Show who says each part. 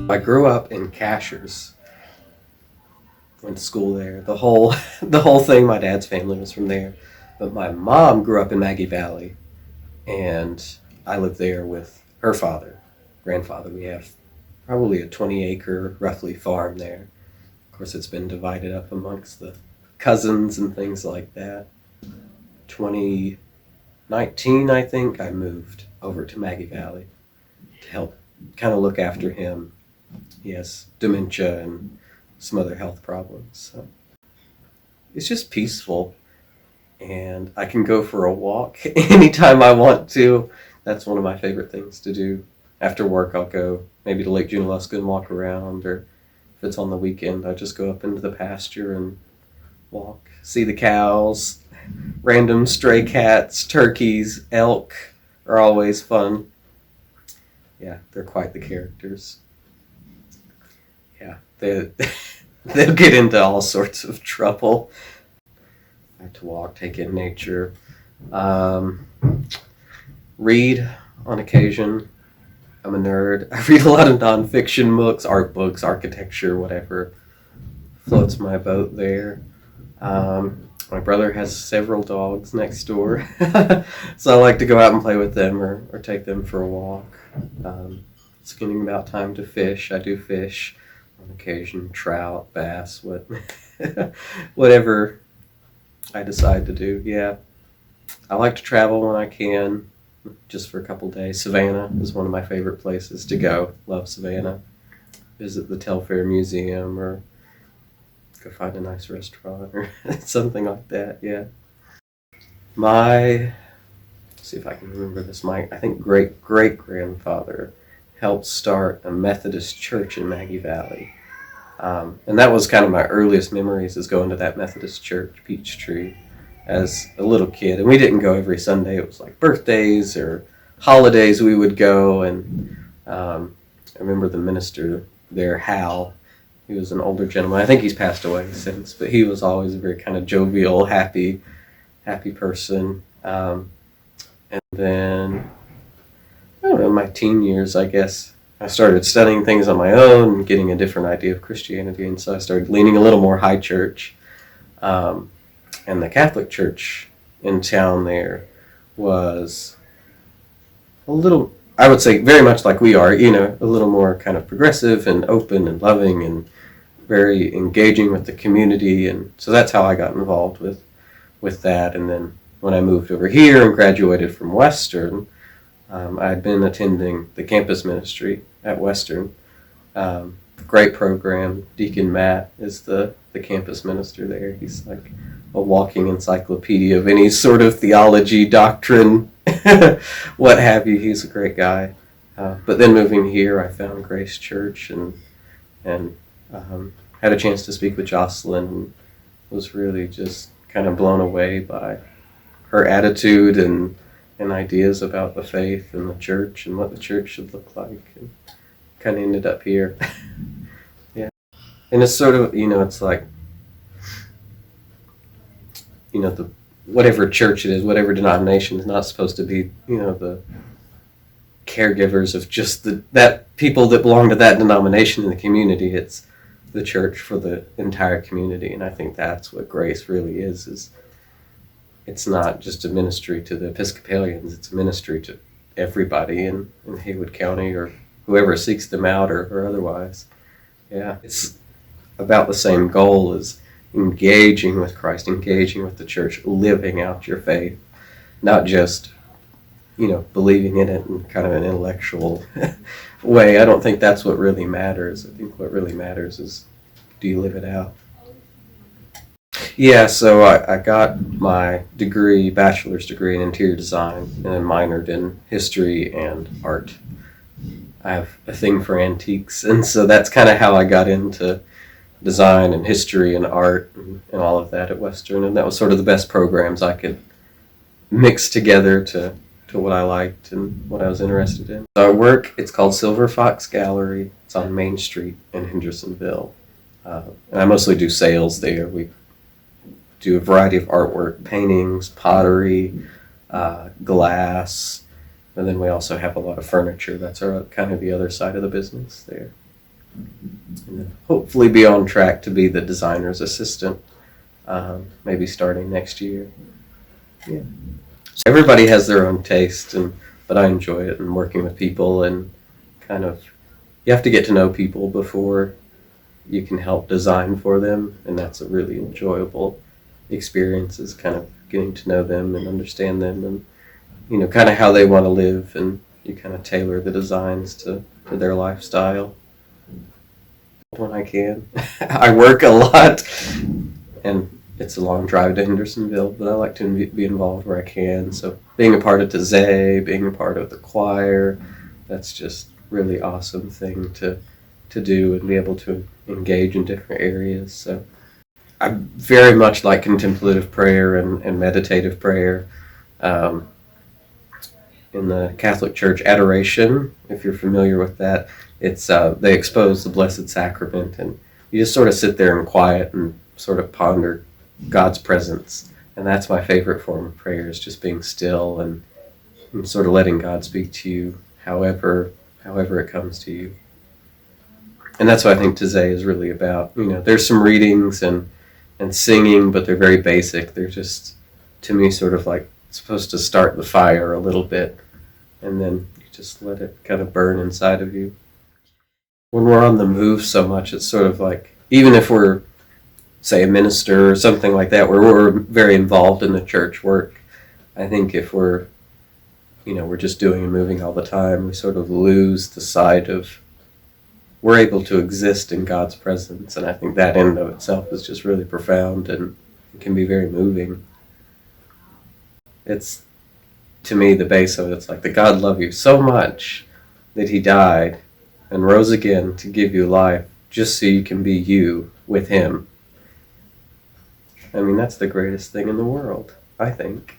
Speaker 1: I grew up in Cashers. Went to school there. The whole thing. My dad's family was from there, but my mom grew up in Maggie Valley, and I lived there with her grandfather. We have probably a 20-acre roughly farm there. Of course, it's been divided up amongst the cousins and things like that. 2019, I think, I moved over to Maggie Valley to help kind of look after him. He has dementia and some other health problems. So it's just peaceful, and I can go for a walk anytime I want to. That's one of my favorite things to do. After work, I'll go maybe to Lake Junaluska and walk around, or if it's on the weekend, I just go up into the pasture and walk, see the cows, random stray cats, turkeys, elk are always fun. Yeah, they're quite the characters. Yeah, they'll get into all sorts of trouble. I like to walk, take in nature, read on occasion. I'm a nerd. I read a lot of nonfiction books, art books, architecture, whatever floats my boat there. My brother has several dogs next door, so I like to go out and play with them or take them for a walk. It's getting about time to fish. I do fish on occasion, trout, bass, whatever I decide to do. Yeah, I like to travel when I can, just for a couple days. Savannah is one of my favorite places to go. Love Savannah. Visit the Telfair Museum or go find a nice restaurant or something like that. Yeah. Let's see if I can remember this. I think great-great-grandfather helped start a Methodist church in Maggie Valley. And that was kind of my earliest memories, is going to that Methodist church, Peachtree, as a little kid. And we didn't go every Sunday. It was like birthdays or holidays we would go. And I remember the minister there, Hal. He was an older gentleman. I think he's passed away since, but he was always a very kind of jovial, happy person. And then, I don't know, in my teen years, I guess, I started studying things on my own and getting a different idea of Christianity. And so I started leaning a little more high church. And the Catholic church in town there was a little, I would say, very much like we are, a little more kind of progressive and open and loving and very engaging with the community. And so that's how I got involved with that. And then when I moved over here and graduated from Western, I had been attending the campus ministry at Western. Great program. Deacon Matt is the campus minister there. He's like a walking encyclopedia of any sort of theology, doctrine, what have you. He's a great guy. But then moving here, I found Grace Church and had a chance to speak with Jocelyn, and was really just kind of blown away by her attitude and ideas about the faith and the church and what the church should look like, and kind of ended up here. Yeah. And it's sort of, it's like, whatever church it is, whatever denomination, is not supposed to be, the caregivers of just that people that belong to that denomination in the community. It's the church for the entire community. And I think that's what Grace really is it's not just a ministry to the Episcopalians, it's a ministry to everybody in Haywood County, or whoever seeks them out or otherwise. Yeah, it's about the same goal as engaging with Christ, engaging with the church, living out your faith, not just, believing in it in kind of an intellectual way. I don't think that's what really matters. I think what really matters is, do you live it out? Yeah, so I got my degree, bachelor's degree in interior design, and then minored in history and art. I have a thing for antiques, and so that's kind of how I got into design and history and art and all of that at Western, and that was sort of the best programs I could mix together to what I liked and what I was interested in. So our work, it's called Silver Fox Gallery. It's on Main Street in Hendersonville, and I mostly do sales there. We do a variety of artwork, paintings, pottery, glass, and then we also have a lot of furniture. That's kind of the other side of the business there. And then hopefully be on track to be the designer's assistant, maybe starting next year. Yeah. So everybody has their own taste, but I enjoy it and working with people and kind of you have to get to know people before you can help design for them, and that's a really enjoyable experience. Is kind of getting to know them and understand them, and kind of how they want to live, and you kind of tailor the designs to their lifestyle. When I can, I work a lot, and it's a long drive to Hendersonville, but I like to be involved where I can. So being a part of Tazay, being a part of the choir, that's just really awesome thing to do and be able to engage in different areas. So I very much like contemplative prayer and meditative prayer. In the Catholic Church, adoration, if you're familiar with that, it's they expose the Blessed Sacrament, and you just sort of sit there in quiet and sort of ponder God's presence. And that's my favorite form of prayer, is just being still and sort of letting God speak to you however it comes to you. And that's what I think Tazay is really about. There's some readings and singing, but they're very basic. They're just, to me, sort of like supposed to start the fire a little bit, and then you just let it kind of burn inside of you. When we're on the move so much, it's sort of like, even if we're, say, a minister or something like that, where we're very involved in the church work, I think if we're just doing and moving all the time, we sort of lose the sight of we're able to exist in God's presence. And I think that in and of itself is just really profound and it can be very moving. It's, to me, the base of it. It's like that God loved you so much that he died and rose again to give you life just so you can be you with him. I mean, that's the greatest thing in the world, I think.